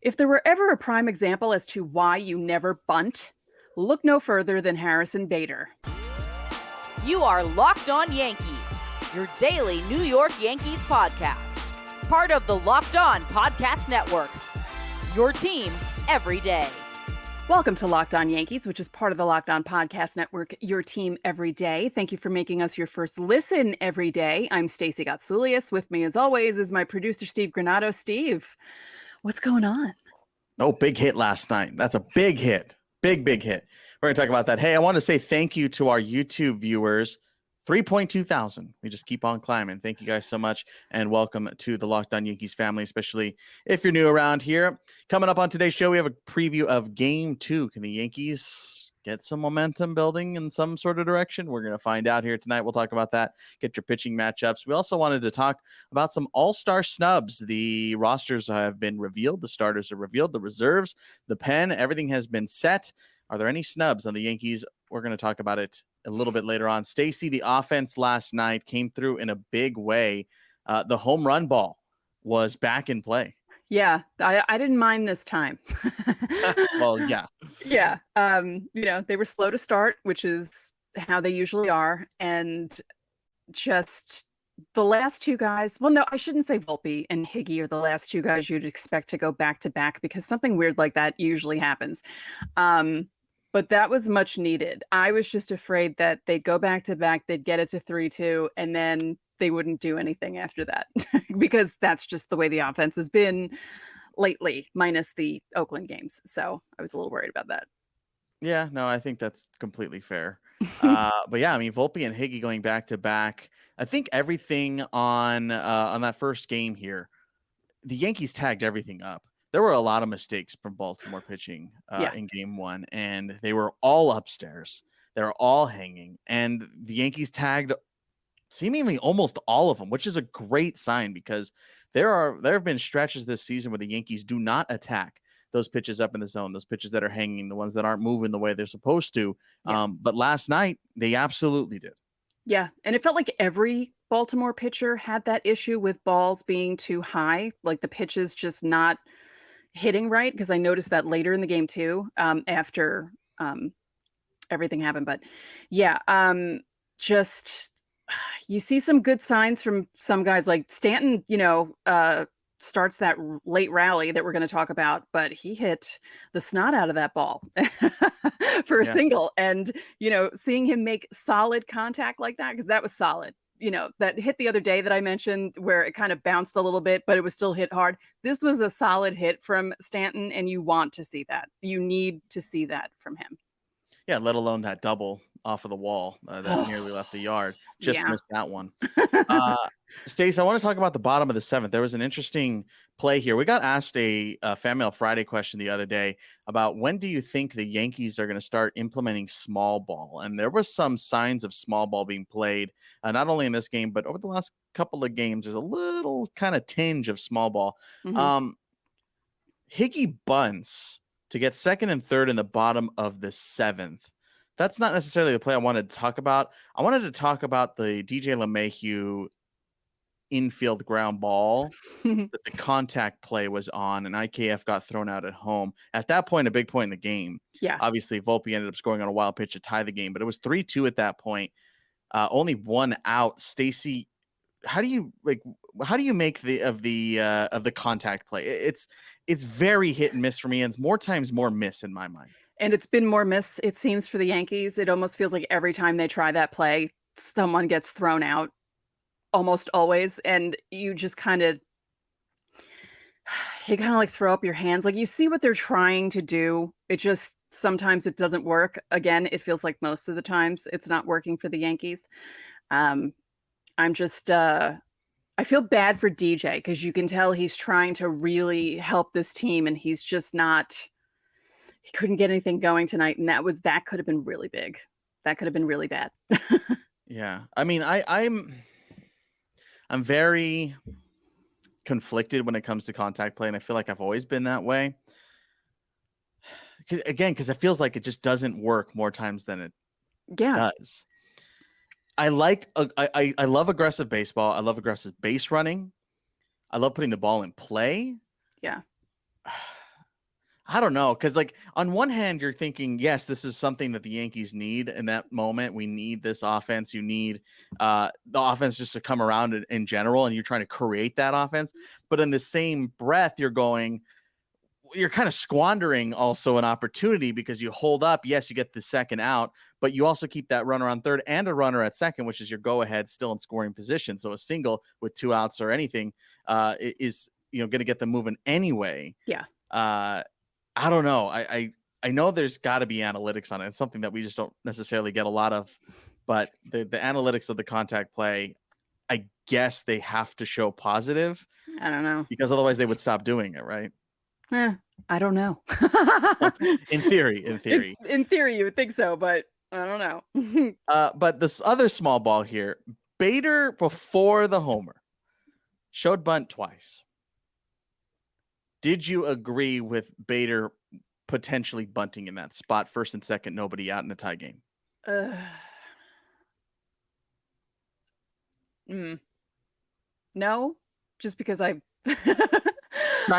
If there were ever a prime example as to why you never bunt, look no further than Harrison Bader. You are Locked On Yankees, your daily New York Yankees podcast. Part of the Locked On Podcast Network, your team every day. Welcome to Locked On Yankees, which is part of the Locked On Podcast Network, your team every day. Thank you for making us your first listen every day. I'm Stacey Gotsoulias. With me, as always, is my producer, Steve Granado. Steve, what's going on? Oh, big hit last night. That's a big hit. Big hit. We're going to talk about that. Hey, I want to say thank you to our YouTube viewers. 3.2 thousand. We just keep on climbing. Thank you guys so much. And welcome to the Locked On Yankees family, especially if you're new around here. Coming up on today's show, we have a preview of Game 2. Can the Yankees get some momentum building in some sort of direction? We're going to find out here tonight. We'll talk about that. Get your pitching matchups. We also wanted to talk about some all-star snubs. The rosters have been revealed. The starters are revealed. The reserves, the pen, everything has been set. Are there any snubs on the Yankees? We're going to talk about it a little bit later on. Stacey, the offense last night came through in a big way. The home run ball was back in play. Yeah, I didn't mind this time. Well, yeah. Yeah. They were slow to start, which is how they usually are. And just the last two guys, well, no, I shouldn't say Volpe and Higgy are the last two guys you'd expect to go back to back because something weird like that usually happens. But that was much needed. I was just afraid that they'd go back to back, they'd get it to 3-2, and then they wouldn't do anything after that because that's just the way the offense has been lately, minus the Oakland games. So I was a little worried about that. Yeah, no, I think that's completely fair. But yeah, I mean, Volpe and Higgy going back to back. I think everything on that first game here, the Yankees tagged everything up. There were a lot of mistakes from Baltimore pitching in Game 1, and they were all upstairs. They were all hanging, and the Yankees tagged seemingly almost all of them, which is a great sign because there have been stretches this season where the Yankees do not attack those pitches up in the zone, those pitches that are hanging, the ones that aren't moving the way they're supposed to. Yeah. But last night, they absolutely did. Yeah, and it felt like every Baltimore pitcher had that issue with balls being too high, like the pitches just not hitting right, because I noticed that later in the game too, after everything happened. But yeah, just you see some good signs from some guys like Stanton, starts that late rally that we're going to talk about, but he hit the snot out of that ball for a single. And, seeing him make solid contact like that, because that was solid. That hit the other day that I mentioned where it kind of bounced a little bit, but it was still hit hard. This was a solid hit from Stanton, and you want to see that. You need to see that from him. Yeah, let alone that double off of the wall that nearly left the yard. Just missed that one. Stace, I want to talk about the bottom of the seventh. There was an interesting play here. We got asked a Fan Mail Friday question the other day about when do you think the Yankees are going to start implementing small ball? And there were some signs of small ball being played, not only in this game, but over the last couple of games. There's a little kind of tinge of small ball. Mm-hmm. Higgy bunts to get second and third in the bottom of the seventh. That's not necessarily the play I wanted to talk about. I wanted to talk about the DJ LeMahieu infield ground ball that the contact play was on, and IKF got thrown out at home. At that point, a big point in the game. Yeah. Obviously, Volpe ended up scoring on a wild pitch to tie the game, but it was 3-2 at that point. Only one out. Stacey, how do you make of the contact play? It's very hit and miss for me, and it's more times more miss in my mind. And it's been more miss, it seems, for the Yankees. It almost feels like every time they try that play, someone gets thrown out, almost always. And you just kind of like throw up your hands. Like, you see what they're trying to do. It just, sometimes it doesn't work. Again, it feels like most of the times it's not working for the Yankees. I feel bad for DJ because you can tell he's trying to really help this team, and he's just not. He couldn't get anything going tonight, and that could have been really big. That could have been really bad. Yeah, I mean, I'm very conflicted when it comes to contact play, and I feel like I've always been that way. Again, because it feels like it just doesn't work more times than it does. I love aggressive baseball. I love aggressive base running. I love putting the ball in play. Yeah. I don't know, because like on one hand, you're thinking, yes, this is something that the Yankees need in that moment. We need this offense. You need the offense just to come around in general, and you're trying to create that offense. But in the same breath, you're kind of squandering also an opportunity because you hold up. Yes, you get the second out, but you also keep that runner on third and a runner at second, which is your go ahead still in scoring position. So a single with 2 outs or anything is going to get them moving anyway. Yeah. I don't know. I know there's got to be analytics on it. It's something that we just don't necessarily get a lot of, but the analytics of the contact play, I guess they have to show positive. I don't know. Because otherwise they would stop doing it, right? I don't know. In theory. In theory, you would think so, but I don't know. But this other small ball here, Bader before the homer showed bunt twice. Did you agree with Bader potentially bunting in that spot, first and second, nobody out in a tie game? No, just because I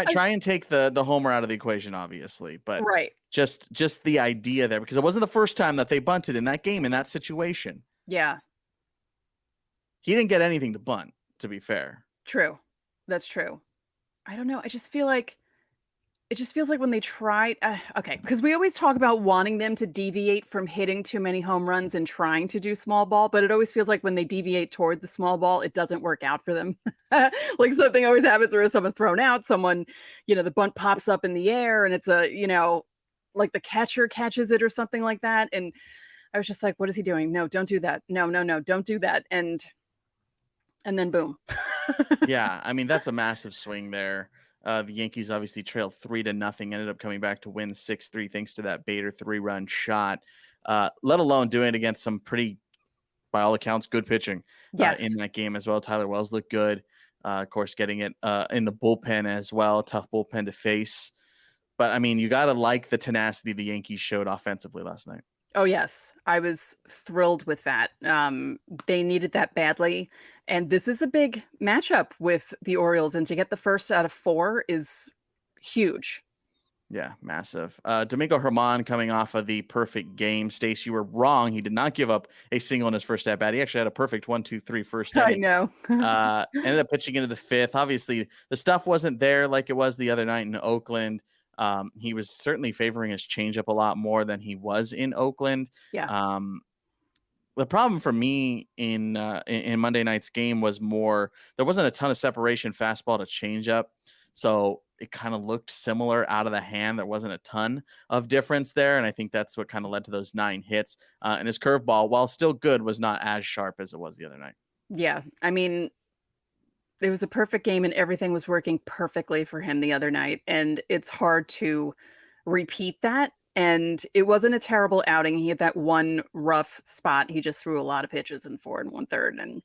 try and take the homer out of the equation, obviously, but right. Just the idea there, because it wasn't the first time that they bunted in that game in that situation. Yeah, he didn't get anything to bunt, to be fair. True, that's true. I don't know. It just feels like when they tried. Okay, because we always talk about wanting them to deviate from hitting too many home runs and trying to do small ball, but it always feels like when they deviate toward the small ball, it doesn't work out for them. Like something always happens where someone's thrown out, someone, the bunt pops up in the air, and it's like the catcher catches it or something like that. And I was just like, what is he doing? No, don't do that. No, don't do that. And then boom. Yeah, I mean, that's a massive swing there. The Yankees obviously trailed 3-0, ended up coming back to win 6-3 thanks to that Bader 3-run shot, let alone doing it against some pretty, by all accounts, good pitching in that game as well. Tyler Wells looked good. Of course, getting it in the bullpen as well. Tough bullpen to face. But, I mean, you got to like the tenacity the Yankees showed offensively last night. Oh, yes. I was thrilled with that. They needed that badly. And this is a big matchup with the Orioles. And to get the first out of 4 is huge. Yeah, massive. Domingo Germán coming off of the perfect game. Stace, you were wrong. He did not give up a single in his first at bat. He actually had a perfect 1-2-3 first inning. I know. Ended up pitching into the 5th. Obviously, the stuff wasn't there like it was the other night in Oakland. He was certainly favoring his changeup a lot more than he was in Oakland. Yeah. The problem for me in Monday night's game was more, there wasn't a ton of separation fastball to changeup. So it kind of looked similar out of the hand. There wasn't a ton of difference there. And I think that's what kind of led to those 9 hits. And his curveball, while still good, was not as sharp as it was the other night. Yeah. I mean, it was a perfect game and everything was working perfectly for him the other night. And it's hard to repeat that. And it wasn't a terrible outing. He had that one rough spot. He just threw a lot of pitches in 4 1/3. And,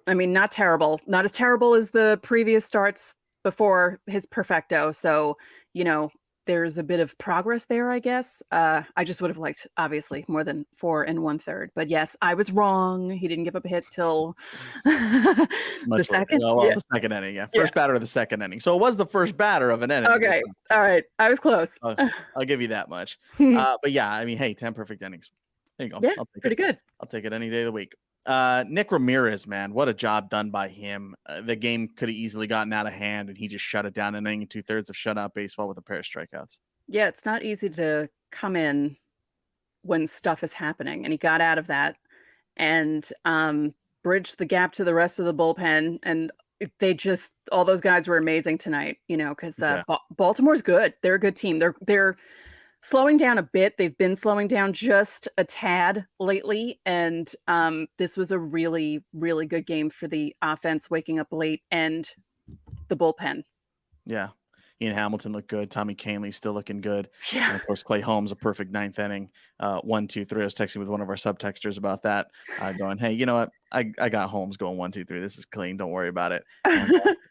I mean, not terrible. Not as terrible as the previous starts before his perfecto. So, there's a bit of progress there, I guess. I just would have liked, obviously, more than 4 1/3. But yes, I was wrong. He didn't give up a hit till the second. The second inning, yeah. First batter of the second inning. So it was the first batter of an inning. Okay. All right. I was close. I'll give you that much. But yeah, I mean, hey, 10 perfect innings. There you go. Yeah, pretty good. I'll take it any day of the week. Nick Ramirez, man, what a job done by him. The game could have easily gotten out of hand, and he just shut it down in inning 2/3 of shutout baseball with a pair of strikeouts. Yeah, it's not easy to come in when stuff is happening, and he got out of that and bridged the gap to the rest of the bullpen. And all those guys were amazing tonight, because Baltimore's good. They're a good team. They're slowing down a bit. They've been slowing down just a tad lately. And this was a really, really good game for the offense, waking up late, and the bullpen. Yeah. Ian Hamilton looked good. Tommy Kahnle still looking good. Yeah. And of course, Clay Holmes, a perfect 9th inning. 1-2-3. I was texting with one of our subtexters about that, going, hey, you know what? I got Holmes going 1-2-3. This is clean. Don't worry about it.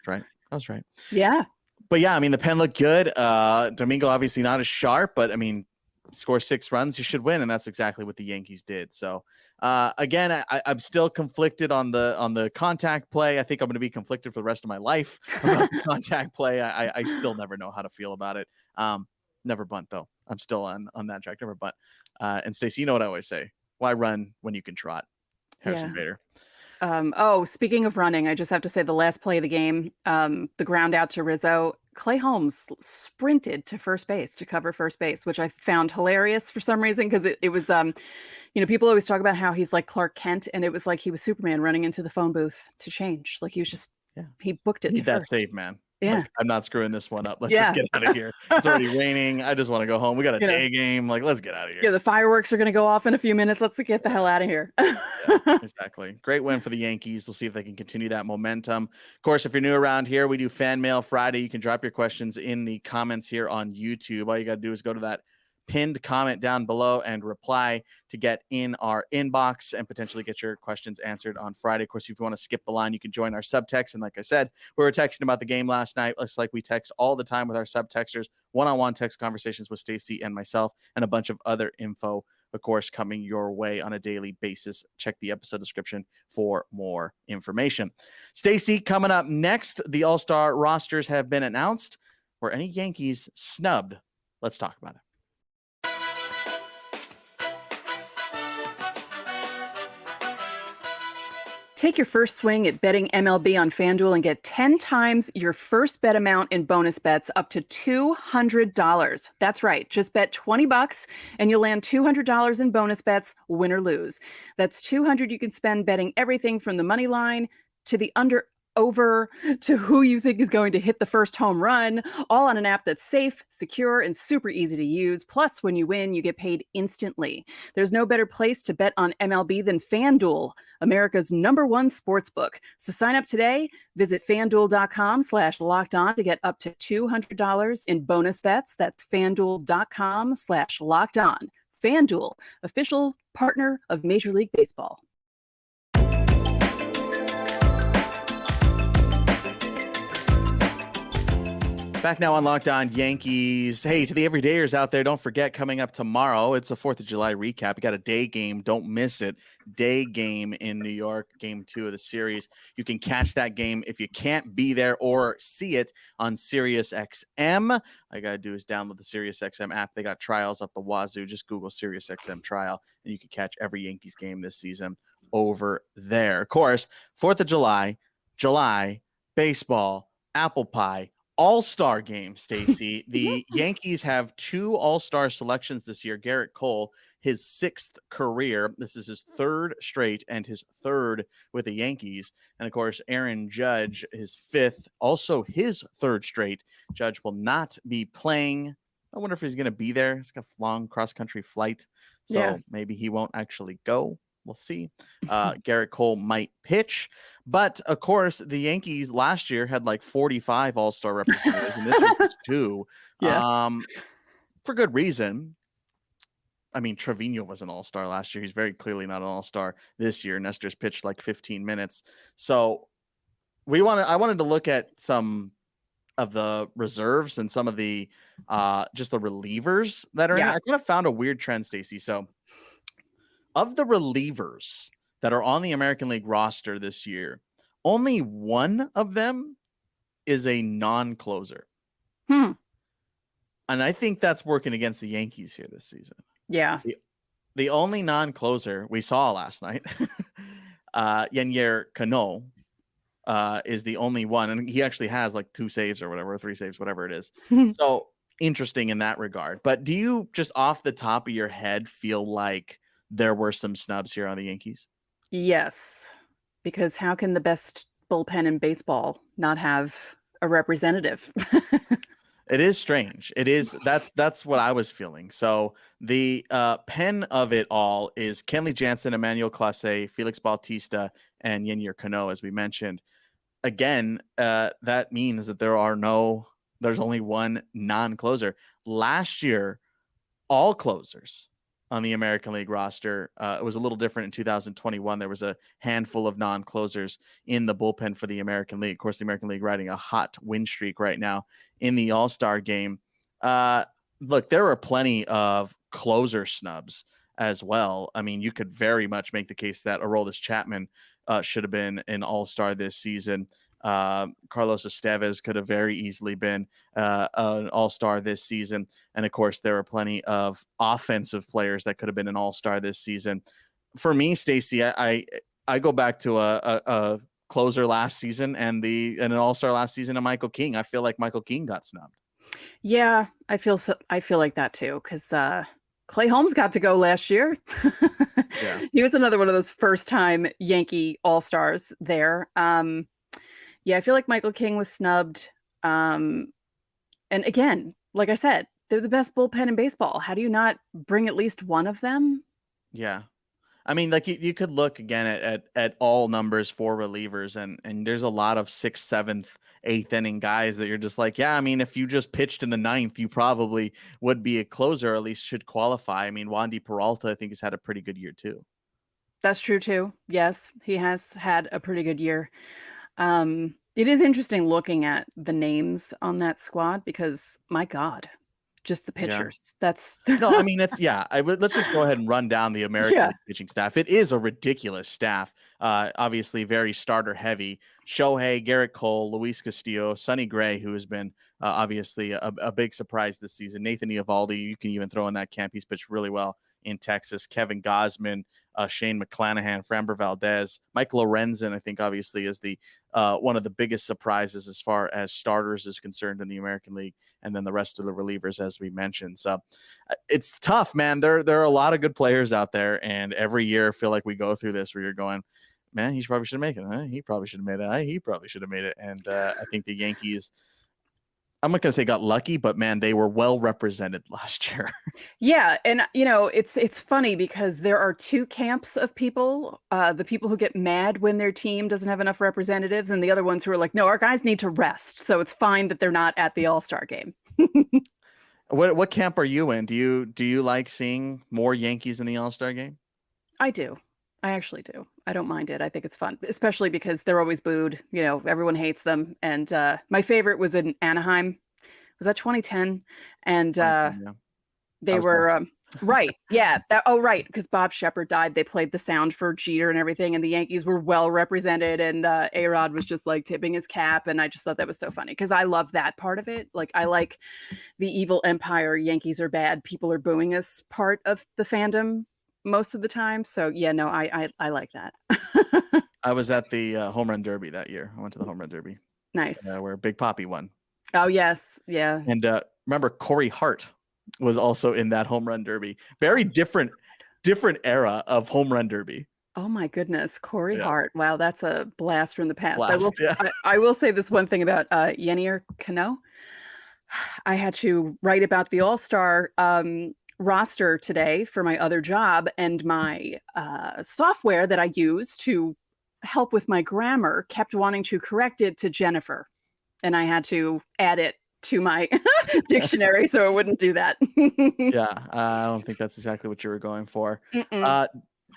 Right. I was right. Yeah. But yeah, I mean, the pen looked good. Domingo obviously not as sharp, but I mean, score 6 runs, you should win, and that's exactly what the Yankees did. So again, I'm still conflicted on the contact play. I think I'm going to be conflicted for the rest of my life about the contact play. I still never know how to feel about it. Never bunt though. I'm still on that track. Never bunt. And Stacey, you know what I always say: why run when you can trot? Harrison Bader. Speaking of running, I just have to say the last play of the game, the ground out to Rizzo, Clay Holmes sprinted to first base to cover first base, which I found hilarious for some reason, because it was, people always talk about how he's like Clark Kent, and it was like he was Superman running into the phone booth to change. Like he was just, he booked it. Need that save, man. Yeah. Like, I'm not screwing this one up. Let's just get out of here. It's already raining. I just want to go home. We got a day game. Like, let's get out of here. Yeah, the fireworks are going to go off in a few minutes. Let's get the hell out of here. Exactly. Great win for the Yankees. We'll see if they can continue that momentum. Of course, if you're new around here, we do Fan Mail Friday. You can drop your questions in the comments here on YouTube. All you got to do is go to that pinned comment down below and reply to get in our inbox and potentially get your questions answered on Friday. Of course, if you want to skip the line, you can join our subtext. And like I said, we were texting about the game last night. Looks like we text all the time with our subtexters, one-on-one text conversations with Stacey and myself, and a bunch of other info, of course, coming your way on a daily basis. Check the episode description for more information. Stacey, coming up next, the All-Star rosters have been announced. Were any Yankees snubbed? Let's talk about it. Take your first swing at betting MLB on FanDuel and get 10 times your first bet amount in bonus bets up to $200. That's right. Just bet $20 and you'll land $200 in bonus bets, win or lose. That's $200 you can spend betting everything from the money line to the over to who you think is going to hit the first home run, all on an app that's safe, secure, and super easy to use. Plus, when you win, you get paid instantly. There's no better place to bet on MLB than FanDuel, America's #1 sportsbook. So sign up today. Visit FanDuel.com/lockedon to get up to $200 in bonus bets. That's FanDuel.com/lockedon. FanDuel, official partner of Major League Baseball. Back now on Locked On Yankees. Hey, to the everydayers out there, don't forget, coming up tomorrow, it's a 4th of July recap. We got a day game. Don't miss it. Day game in New York, game 2 of the series. You can catch that game if you can't be there or see it on SiriusXM. All you got to do is download the SiriusXM app. They got trials up the wazoo. Just Google SiriusXM trial, and you can catch every Yankees game this season over there. Of course, 4th of July, baseball, apple pie, All-Star game, Stacey. The Yankees have 2 All-Star selections this year. Gerrit Cole, his 6th career. This is his 3rd straight and his 3rd with the Yankees. And, of course, Aaron Judge, his 5th, also his 3rd straight. Judge will not be playing. I wonder if he's going to be there. He's got a long cross-country flight, so maybe he won't actually go. We'll see. Gerrit Cole might pitch. But, of course, the Yankees last year had like 45 All-Star representatives, and this year was 2. For good reason. I mean, Trevino was an All-Star last year. He's very clearly not an All-Star this year. Nestor's pitched like 15 minutes. So I wanted to look at some of the reserves and some of the just the relievers that are in. I kind of found a weird trend, Stacey. So of the relievers that are on the American League roster this year, only one of them is a non-closer. And I think that's working against the Yankees here this season. Yeah. The only non-closer we saw last night, Yennier Cano, is the only one. And he actually has like 2 saves or whatever, 3 saves, whatever it is. So interesting in that regard. But do you just off the top of your head feel like there were some snubs here on the Yankees? Yes, because how can the best bullpen in baseball not have a representative? It is strange. It is. That's what I was feeling. So the pen of it all is Kenley Jansen, Emmanuel Clase, Felix Bautista, and Yennier Cano, as we mentioned. Again, that means that there's only one non-closer. Last year, all closers on the American League roster. It was a little different in 2021. There was a handful of non-closers in the bullpen for the American League. Of course, the American League riding a hot win streak right now in the All-Star game. look, there are plenty of closer snubs as well. I mean, you could very much make the case that Aroldis Chapman should have been an all-star this season. Carlos Estevez could have very easily been an all-star this season. And of course, there are plenty of offensive players that could have been an all-star this season. For me, Stacey, I go back to a closer last season and an all-star last season of Michael King. I feel like Michael King got snubbed. Yeah, I feel like that too, because Clay Holmes got to go last year. Yeah. He was another one of those first-time Yankee all-stars there. Yeah, I feel like Michael King was snubbed. And again, like I said, they're the best bullpen in baseball. How do you not bring at least one of them? Yeah. I mean, like you could look again at all numbers for relievers, and there's a lot of 6th, 7th, 8th inning guys that you're just like, yeah, I mean, if you just pitched in the 9th, you probably would be a closer, or at least should qualify. I mean, Wandy Peralta, I think, has had a pretty good year too. That's true too. Yes, he has had a pretty good year. It is interesting looking at the names on that squad because, my God, just the pitchers. Yeah. That's no, I mean, let's just go ahead and run down the American League pitching staff. It is a ridiculous staff. Obviously very starter heavy. Shohei, Gerrit Cole, Luis Castillo, Sonny Gray, who has been obviously a big surprise this season. Nathan Eovaldi, you can even throw in that camp. He's pitched really well in Texas. Kevin Gausman, Shane McClanahan, Framber Valdez, Mike Lorenzen, I think obviously is the one of the biggest surprises as far as starters is concerned in the American League, and then the rest of the relievers, as we mentioned. So it's tough, man. There are a lot of good players out there, and every year I feel like we go through this where you're going, man, he probably should have made it. He probably should have made it. He probably should have made it. And I think the Yankees, I'm not going to say got lucky, but man, they were well represented last year. Yeah. And, it's funny because there are two camps of people, the people who get mad when their team doesn't have enough representatives, and the other ones who are like, no, our guys need to rest. So it's fine that they're not at the All-Star game. What camp are you in? Do you like seeing more Yankees in the All-Star game? I do. I actually do. I don't mind it. I think it's fun, especially because they're always booed. Everyone hates them. And my favorite was in Anaheim. Was that 2010? And they were right. Yeah. Right. Because Bob Shepard died. They played the sound for Jeter and everything. And the Yankees were well represented. And A-Rod was just like tipping his cap. And I just thought that was so funny because I love that part of it. Like, I like the evil empire, Yankees are bad, people are booing us part of the fandom most of the time. So yeah, no, I like that. I was at the home run derby that year. I went to the home run derby. Nice. Where Big Papi won. Oh yes. Yeah. And remember Corey Hart was also in that home run derby. Very different era of home run derby. Oh my goodness. Corey Hart. Wow. That's a blast from the past. Blast, I will say this one thing about Yennier Cano. I had to write about the All-Star roster today for my other job, and my software that I use to help with my grammar kept wanting to correct it to Jennifer, and I had to add it to my dictionary so it wouldn't do that. Yeah, I don't think that's exactly what you were going for.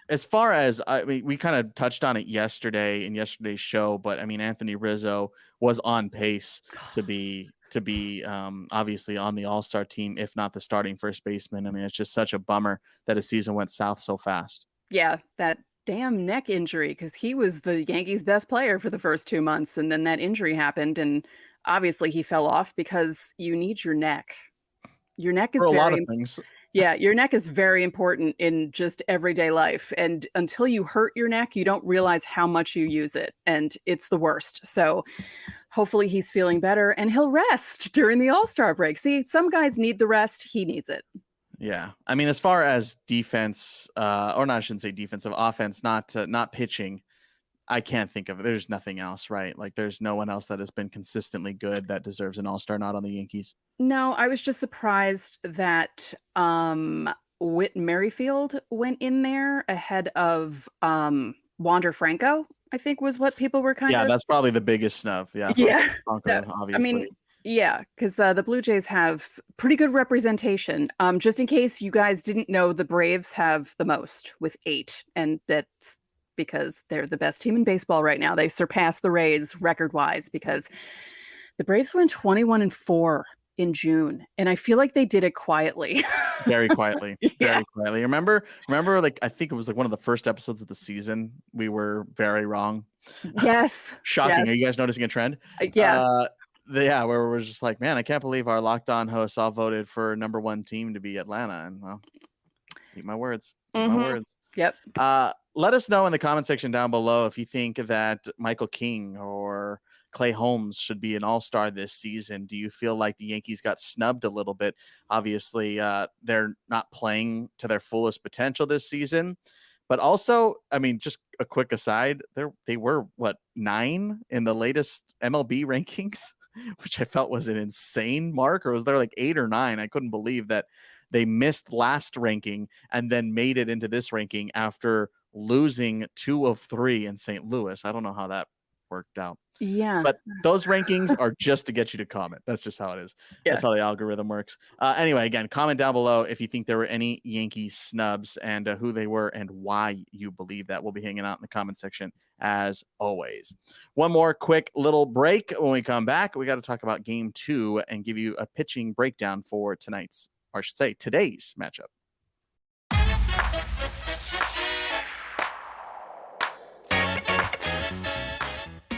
As far as we kind of touched on it yesterday in yesterday's show, but I mean, Anthony Rizzo was on pace to be obviously on the All-Star team, if not the starting first baseman. I mean, it's just such a bummer that his season went south so fast. Yeah, that damn neck injury, because he was the Yankees' best player for the first 2 months, and then that injury happened, and obviously he fell off because you need your neck. Your neck is for a lot of things. Yeah, your neck is very important in just everyday life. And until you hurt your neck, you don't realize how much you use it. And it's the worst. So hopefully he's feeling better and he'll rest during the All-Star break. See, some guys need the rest. He needs it. Yeah. I mean, as far as defense, or not, I shouldn't say defensive, offense, not pitching, I can't think of it. There's nothing else, right? Like there's no one else that has been consistently good that deserves an All-Star not on the Yankees. No, I was just surprised that Whit Merrifield went in there ahead of Wander Franco, I think was what people were kind of. Yeah, that's probably the biggest snub. Yeah. Franco, obviously. I mean, yeah, because the Blue Jays have pretty good representation. Just in case you guys didn't know, the Braves have the most with 8, and that's because they're the best team in baseball right now. They surpass the Rays record-wise because the Braves went 21-4 in June, and I feel like they did it quietly. Very quietly. Yeah. Very quietly. Remember, like, I think it was like one of the first episodes of the season. We were very wrong. Yes. Shocking. Yes. Are you guys noticing a trend? Yeah. Where we're just like, man, I can't believe our Locked On hosts all voted for number one team to be Atlanta. And well, eat my words. Eat my words. Yep. Let us know in the comment section down below if you think that Michael King or Clay Holmes should be an all-star this season. Do you feel like the Yankees got snubbed a little bit? Obviously, they're not playing to their fullest potential this season. But also, I mean, just a quick aside, they were, 9 in the latest MLB rankings, which I felt was an insane mark. Or was there like 8 or 9? I couldn't believe that they missed last ranking and then made it into this ranking after losing 2 of 3 in St. Louis. I don't know how that worked out. Yeah. But those rankings are just to get you to comment. That's just how it is. Yeah. That's how the algorithm works. Anyway, again, comment down below if you think there were any Yankee snubs and who they were and why you believe that. We'll be hanging out in the comment section as always. One more quick little break. When we come back, we got to talk about game 2 and give you a pitching breakdown for today's matchup.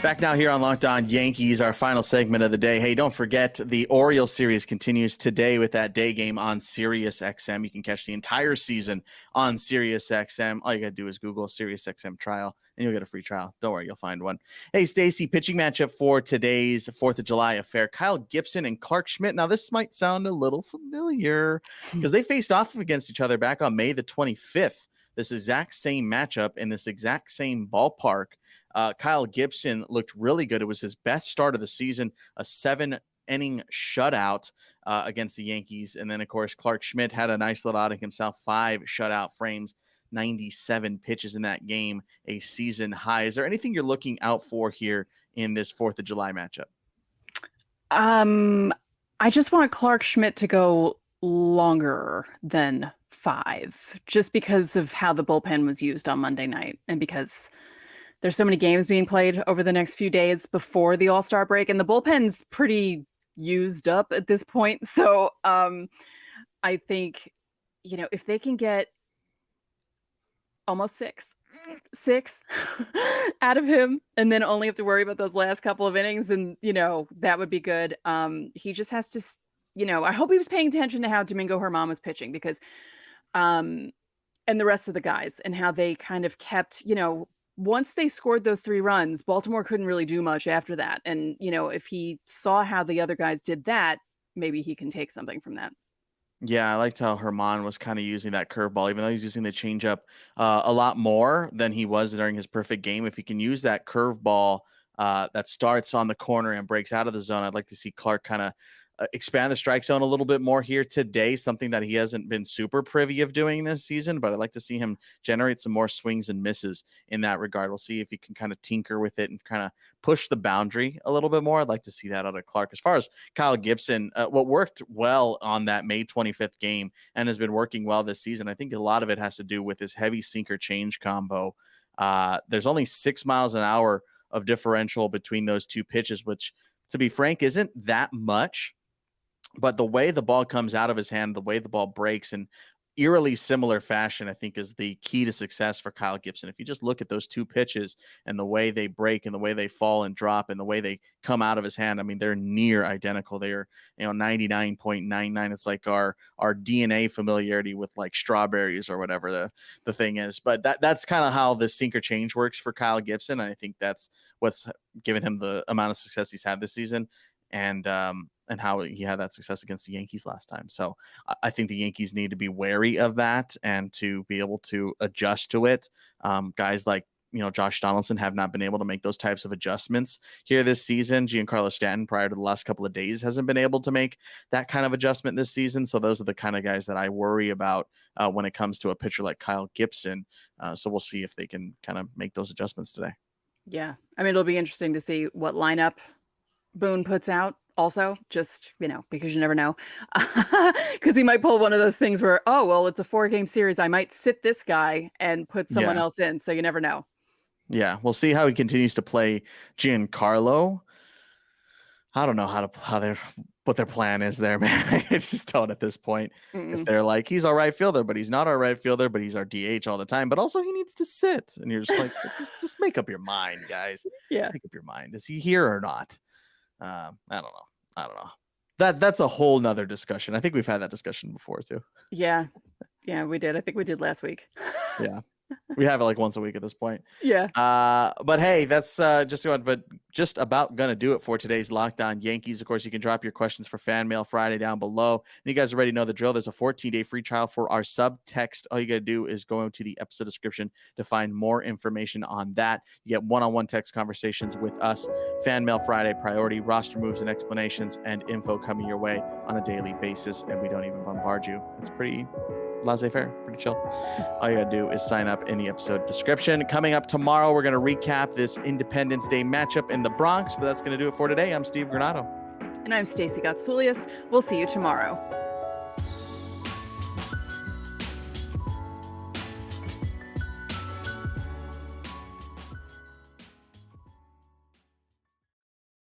Back now here on Locked On Yankees, our final segment of the day. Hey, don't forget the Orioles series continues today with that day game on Sirius XM. You can catch the entire season on Sirius XM. All you got to do is Google Sirius XM trial and you'll get a free trial. Don't worry, you'll find one. Hey, Stacey, pitching matchup for today's 4th of July affair. Kyle Gibson and Clarke Schmidt. Now, this might sound a little familiar because they faced off against each other back on May the 25th. This exact same matchup in this exact same ballpark. Kyle Gibson looked really good. It was his best start of the season, a 7-inning shutout against the Yankees. And then, of course, Clarke Schmidt had a nice little outing himself, 5 shutout frames, 97 pitches in that game, a season high. Is there anything you're looking out for here in this 4th of July matchup? I just want Clarke Schmidt to go longer than 5, just because of how the bullpen was used on Monday night and because there's so many games being played over the next few days before the All-Star break, and the bullpen's pretty used up at this point. So I think, if they can get almost 6 out of him and then only have to worry about those last couple of innings, then, that would be good. He just has to, I hope he was paying attention to how Domingo Germán was pitching because, and the rest of the guys and how they kind of kept, once they scored those 3 runs, Baltimore couldn't really do much after that. And, if he saw how the other guys did that, maybe he can take something from that. Yeah, I liked how Germán was kind of using that curveball, even though he's using the changeup a lot more than he was during his perfect game. If he can use that curveball that starts on the corner and breaks out of the zone, I'd like to see Clarke kind of expand the strike zone a little bit more here today, something that he hasn't been super privy of doing this season, but I'd like to see him generate some more swings and misses in that regard. We'll see if he can kind of tinker with it and kind of push the boundary a little bit more. I'd like to see that out of Clarke. As far as Kyle Gibson, what worked well on that May 25th game and has been working well this season, I think a lot of it has to do with his heavy sinker change combo. There's only 6 miles an hour of differential between those two pitches, which, to be frank, isn't that much. But the way the ball comes out of his hand, the way the ball breaks in eerily similar fashion, I think is the key to success for Kyle Gibson. If you just look at those 2 pitches and the way they break and the way they fall and drop and the way they come out of his hand, I mean, they're near identical. They are, 99.99. It's like our DNA familiarity with like strawberries or whatever the thing is. But that's kind of how the sinker change works for Kyle Gibson. And I think that's what's given him the amount of success he's had this season. And how he had that success against the Yankees last time. So I think the Yankees need to be wary of that and to be able to adjust to it. Guys like, Josh Donaldson have not been able to make those types of adjustments here this season. Giancarlo Stanton, prior to the last couple of days, hasn't been able to make that kind of adjustment this season. So those are the kind of guys that I worry about when it comes to a pitcher like Kyle Gibson. So we'll see if they can kind of make those adjustments today. Yeah. I mean, it'll be interesting to see what lineup Boone puts out. Also, just, because you never know, because he might pull one of those things where, oh, well, it's a 4-game series. I might sit this guy and put someone else in. So you never know. Yeah. We'll see how he continues to play Giancarlo. I don't know how they're what their plan is there, man. I just don't at this point. Mm-mm. If they're like, he's our right fielder, but he's not our right fielder, but he's our DH all the time, but also he needs to sit. And you're just like, just make up your mind, guys. Yeah. Make up your mind. Is he here or not? I don't know. That's a whole nother discussion. I think we've had that discussion before too. Yeah, we did. I think we did last week. Yeah. We have it like once a week at this point. Yeah. But hey, that's just about gonna do it for today's Locked On Yankees. Of course, you can drop your questions for Fan Mail Friday down below. And you guys already know the drill. There's a 14-day free trial for our subtext. All you gotta do is go into the episode description to find more information on that. You get one-on-one text conversations with us. Fan Mail Friday priority, roster moves and explanations, and info coming your way on a daily basis. And we don't even bombard you. It's pretty laissez-faire, pretty chill. All you gotta do is sign up in the episode description. Coming up tomorrow, we're gonna recap this Independence Day matchup in the Bronx, but that's gonna do it for today. I'm Steve Granado. And I'm Stacey Gotsoulias. We'll see you tomorrow.